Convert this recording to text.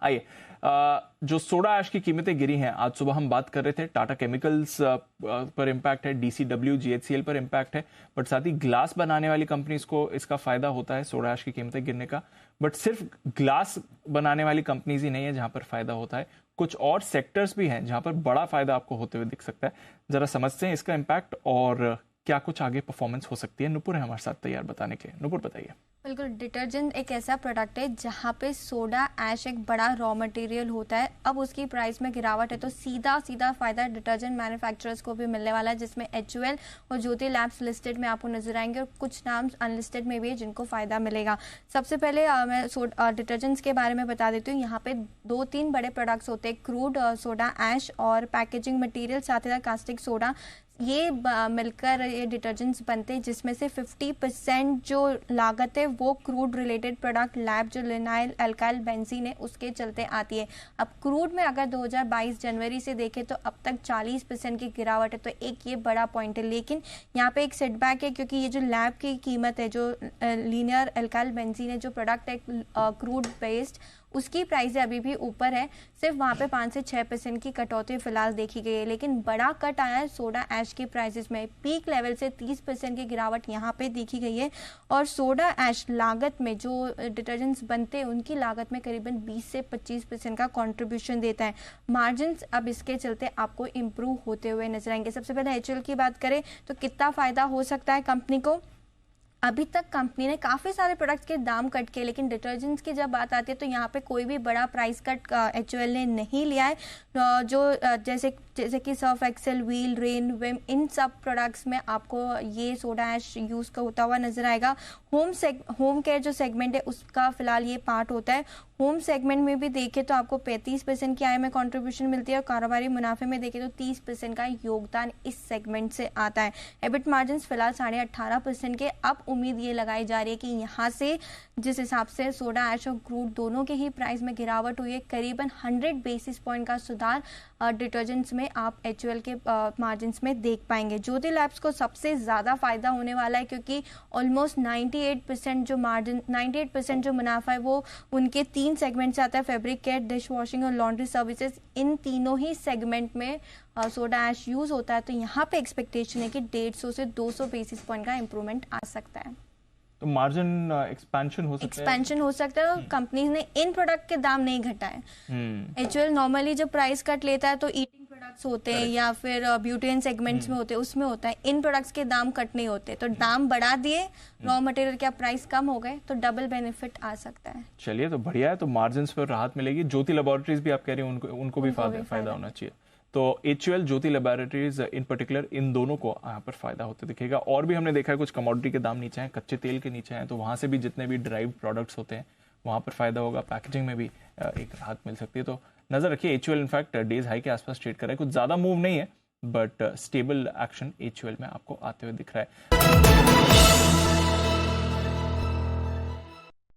आइए, जो soda ash की कीमतें गिरी हैं, आज सुबह हम बात कर रहे थे टाटा केमिकल्स पर इम्पैक्ट है, डीसीडब्ल्यू जीएचसीएल पर इम्पैक्ट है, बट साथ ही ग्लास बनाने वाली कंपनीज को इसका फायदा होता है सोडा ऐश की कीमतें गिरने का। बट सिर्फ ग्लास बनाने वाली कंपनीज ही नहीं है जहां पर फायदा होता है, कुछ और सेक्टर्स भी हैं जहां पर बड़ा फायदा आपको होते हुए दिख सकता है। जरा समझते हैं इसका इम्पैक्ट और क्या कुछ आगे परफॉर्मेंस हो सकती है। नुपुर है हमारे साथ तैयार बताने के लिए। नुपुर बताइए। बिल्कुल, डिटर्जेंट एक ऐसा प्रोडक्ट है जहाँ पे सोडा ऐश एक बड़ा रॉ मटेरियल होता है। अब उसकी प्राइस में गिरावट है तो सीधा फायदा डिटर्जेंट मैन्युफैक्चरर्स को भी मिलने वाला है, जिसमें HUL और ज्योति लैब्स लिस्टेड में आपको नजर आएंगे और कुछ नाम अनलिस्टेड में भी है जिनको फायदा मिलेगा। सबसे पहले मैं डिटर्जेंट्स के बारे में बता देती हूँ। यहाँ पे 2-3 बड़े प्रोडक्ट्स होते हैं, क्रूड सोडा ऐश और पैकेजिंग मटीरियल, साथ ही साथ कास्टिक सोडा। ये मिलकर ये डिटर्जेंट्स बनते हैं, जिसमें से 50% जो लागत है वो क्रूड रिलेटेड प्रोडक्ट लैब जो लिनाइल अल्काइल बेंजीन है उसके चलते आती है। अब क्रूड में अगर 2022 जनवरी से देखें तो अब तक 40% की गिरावट है, तो एक ये बड़ा पॉइंट है। लेकिन यहाँ पे एक सेटबैक है, क्योंकि ये जो लैब की कीमत है, जो लिनियर अल्काइल बेंजीन है, जो प्रोडक्ट है क्रूड बेस्ड, उसकी प्राइस अभी भी ऊपर है। सिर्फ वहाँ पे 5 से 6% की कटौती फिलहाल देखी गई है। लेकिन बड़ा कट आया है सोडा ऐश की प्राइसेस में, पीक लेवल से 30% की गिरावट यहाँ पे देखी गई है। और सोडा ऐश लागत में जो डिटर्जेंट्स बनते हैं उनकी लागत में करीबन 20 से 25% का कंट्रीब्यूशन देता है। मार्जिन अब इसके चलते आपको इम्प्रूव होते हुए नजर आएंगे। सबसे पहले HUL की बात करें तो कितना फायदा हो सकता है कंपनी को। अभी तक कंपनी ने काफ़ी सारे प्रोडक्ट्स के दाम कट किए, लेकिन डिटर्जेंट्स की जब बात आती है तो यहाँ पे कोई भी बड़ा प्राइस कट HUL ने नहीं लिया है। जो जैसे कि Surf Excel, Wheel, Rin, Vim, इन सब प्रोडक्ट्स में आपको ये सोडा ऐश यूज़ का होता हुआ नजर आएगा। होम केयर जो सेगमेंट है उसका फिलहाल ये पार्ट होता है। होम सेगमेंट में भी देखें तो आपको 35% की आय में कंट्रीब्यूशन मिलती है और कारोबारी मुनाफे में देखें तो 30% का योगदान इस सेगमेंट से आता है। एबिट मार्जिन फिलहाल 18.5% के। अब उम्मीद ये लगाई जा रही है कि यहाँ से जिस हिसाब से सोडा ऐश और क्रूड दोनों के ही प्राइस में गिरावट हुई है, करीबन 100 बेसिस पॉइंट का सुधार डिटर्जेंट्स में आप HUL के मार्जिन में देख पाएंगे। ज्योति लैब्स को सबसे ज़्यादा फायदा होने वाला है, क्योंकि ऑलमोस्ट 98% जो मुनाफा है वो उनके 3 सेगमेंट से आता है, फैब्रिक केयर, डिश वॉशिंग और लॉन्ड्री सर्विसेज। इन तीनों ही सेगमेंट में सोडा ऐश यूज होता है, तो यहाँ पे एक्सपेक्टेशन है कि 150 से 200 बेसिस पॉइंट का इंप्रूवमेंट आ सकता है। तो मार्जिन एक्सपेंशन हो सकता है। एक्सपेंशन हो सकता है। कंपनी ने इन प्रोडक्ट के दाम नहीं घटाए। HUL नॉर्मली जब प्राइस कट लेता है तो ईटिंग प्रोडक्ट्स होते हैं या फिर ब्यूटी एंड सेगमेंट्स में होते हैं, उसमें होता है। इन प्रोडक्ट्स के दाम कट नहीं होते, तो दाम बढ़ा दिए, रॉ मटेरियल का प्राइस कम हो गए तो डबल बेनिफिट आ सकता है। चलिए, तो बढ़िया है, तो मार्जिन पर राहत मिलेगी। ज्योति लैबोरेटरीज भी आप कह रहे हैं उनको भी फायदा होना चाहिए। तो HUL, Jyothy Laboratories in particular, इन दोनों को यहाँ पर फायदा होते दिखेगा। और भी हमने देखा है कुछ कमोडिटी के दाम नीचे हैं, कच्चे तेल के नीचे हैं, तो वहां से भी जितने भी ड्राइव प्रोडक्ट्स होते हैं वहां पर फायदा होगा। पैकेजिंग में भी एक राहत मिल सकती है। तो नजर रखिए, HUL इनफैक्ट डेज हाई के आसपास ट्रेड कर रहा है, कुछ ज्यादा मूव नहीं है, बट स्टेबल एक्शन HUL में आपको आते हुए दिख रहा है।